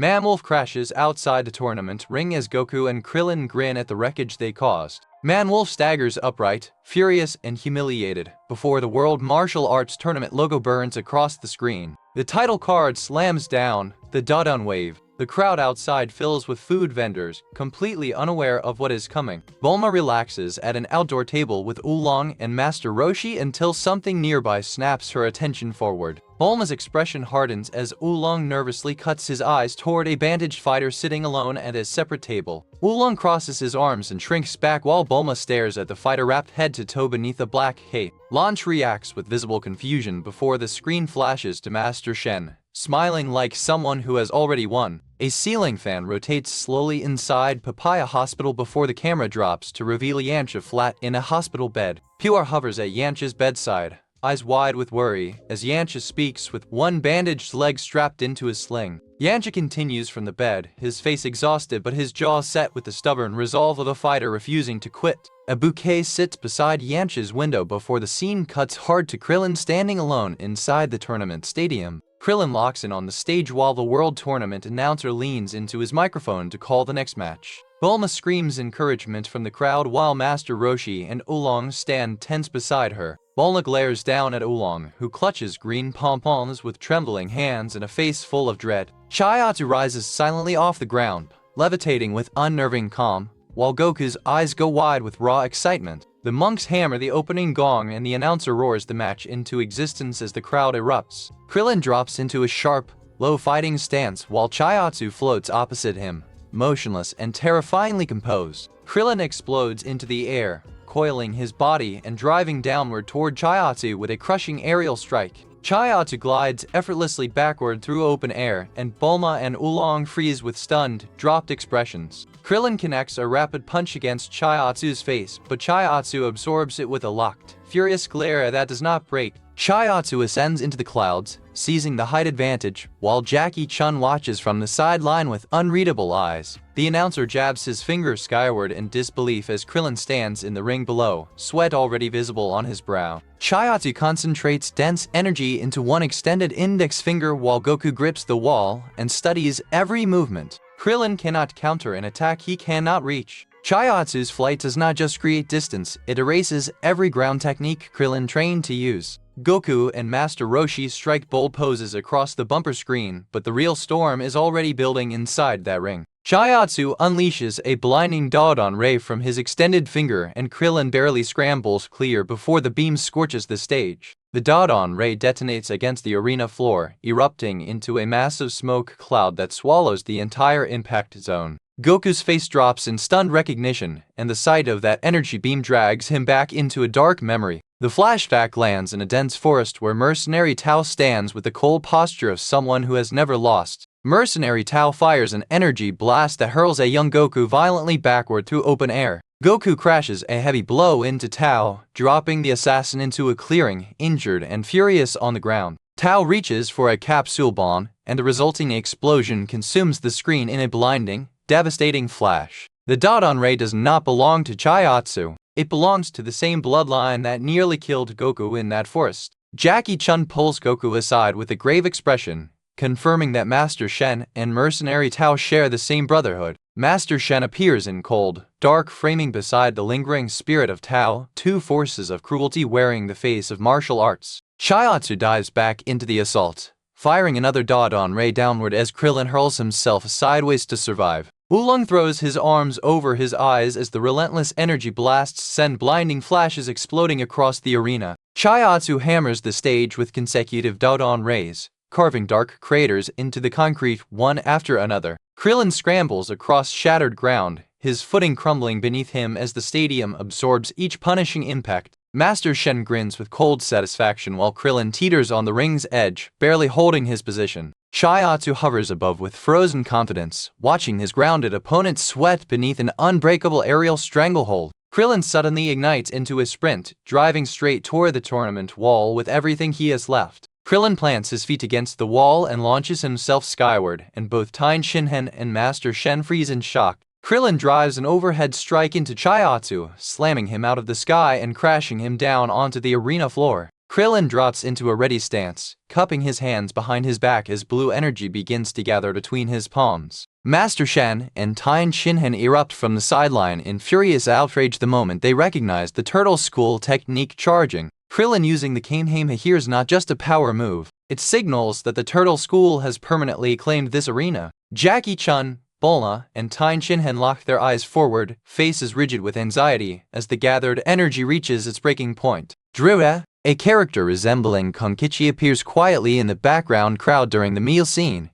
Man-Wolf crashes outside the tournament ring as Goku and Krillin grin at the wreckage they caused. Man-Wolf staggers upright, furious and humiliated, before the World Martial Arts Tournament logo burns across the screen. The title card slams down, the Dodon Wave. The crowd outside fills with food vendors, completely unaware of what is coming. Bulma relaxes at an outdoor table with Oolong and Master Roshi until something nearby snaps her attention forward. Bulma's expression hardens as Oolong nervously cuts his eyes toward a bandaged fighter sitting alone at a separate table. Oolong crosses his arms and shrinks back while Bulma stares at the fighter wrapped head to toe beneath a black cape. Launch reacts with visible confusion before the screen flashes to Master Shen, smiling like someone who has already won. A ceiling fan rotates slowly inside Papaya Hospital before the camera drops to reveal Yancha flat in a hospital bed. Pure hovers at Yancha's bedside, eyes wide with worry, as Yancha speaks with one bandaged leg strapped into his sling. Yancha continues from the bed, his face exhausted but his jaw set with the stubborn resolve of a fighter refusing to quit. A bouquet sits beside Yancha's window before the scene cuts hard to Krillin standing alone inside the tournament stadium. Krillin locks in on the stage while the World Tournament announcer leans into his microphone to call the next match. Bulma screams encouragement from the crowd while Master Roshi and Oolong stand tense beside her. Bulma glares down at Oolong, who clutches green pom-poms with trembling hands and a face full of dread. Chiaotzu rises silently off the ground, levitating with unnerving calm, while Goku's eyes go wide with raw excitement. The monks hammer the opening gong and the announcer roars the match into existence as the crowd erupts. Krillin drops into a sharp, low fighting stance while Chiaotzu floats opposite him, motionless and terrifyingly composed. Krillin explodes into the air, coiling his body and driving downward toward Chiaotzu with a crushing aerial strike. Chiaotzu glides effortlessly backward through open air, and Bulma and Oolong freeze with stunned, dropped expressions. Krillin connects a rapid punch against Chiaotzu's face, but Chiaotzu absorbs it with a locked, furious glare that does not break. Chiaotzu ascends into the clouds, seizing the height advantage, while Jackie Chun watches from the sideline with unreadable eyes. The announcer jabs his finger skyward in disbelief as Krillin stands in the ring below, sweat already visible on his brow. Chiaotzu concentrates dense energy into one extended index finger while Goku grips the wall and studies every movement. Krillin cannot counter an attack he cannot reach. Chiaotzu's flight does not just create distance, it erases every ground technique Krillin trained to use. Goku and Master Roshi strike bold poses across the bumper screen, but the real storm is already building inside that ring. Chiaotzu unleashes a blinding Dodon Wave from his extended finger and Krillin barely scrambles clear before the beam scorches the stage. The Dodon Ray detonates against the arena floor, erupting into a massive smoke cloud that swallows the entire impact zone. Goku's face drops in stunned recognition, and the sight of that energy beam drags him back into a dark memory. The flashback lands in a dense forest where Mercenary Tao stands with the cold posture of someone who has never lost. Mercenary Tao fires an energy blast that hurls a young Goku violently backward through open air. Goku crashes a heavy blow into Tao, dropping the assassin into a clearing, injured and furious on the ground. Tao reaches for a capsule bomb, and the resulting explosion consumes the screen in a blinding, devastating flash. The Dodon Ray does not belong to Chiaotzu. It belongs to the same bloodline that nearly killed Goku in that forest. Jackie Chun pulls Goku aside with a grave expression, confirming that Master Shen and Mercenary Tao share the same brotherhood. Master Shen appears in cold, dark framing beside the lingering spirit of Tao, two forces of cruelty wearing the face of martial arts. Chiaotzu dives back into the assault, firing another Dodon Ray downward as Krillin hurls himself sideways to survive. Oolong throws his arms over his eyes as the relentless energy blasts send blinding flashes exploding across the arena. Chiaotzu hammers the stage with consecutive Dodon Rays, carving dark craters into the concrete one after another. Krillin scrambles across shattered ground, his footing crumbling beneath him as the stadium absorbs each punishing impact. Master Shen grins with cold satisfaction while Krillin teeters on the ring's edge, barely holding his position. Chiaotzu hovers above with frozen confidence, watching his grounded opponent sweat beneath an unbreakable aerial stranglehold. Krillin suddenly ignites into a sprint, driving straight toward the tournament wall with everything he has left. Krillin plants his feet against the wall and launches himself skyward, and both Tien Shinhen and Master Shen freeze in shock. Krillin drives an overhead strike into Chiaotzu, slamming him out of the sky and crashing him down onto the arena floor. Krillin drops into a ready stance, cupping his hands behind his back as blue energy begins to gather between his palms. Master Shan and Tien Shinhan erupt from the sideline in furious outrage the moment they recognize the Turtle School technique charging. Krillin using the Kamehameha here is not just a power move, it signals that the Turtle School has permanently claimed this arena. Jackie Chun, Bulma, and Tien Shinhan lock their eyes forward, faces rigid with anxiety, as the gathered energy reaches its breaking point. Drua, a character resembling Konkichi, appears quietly in the background crowd during the meal scene.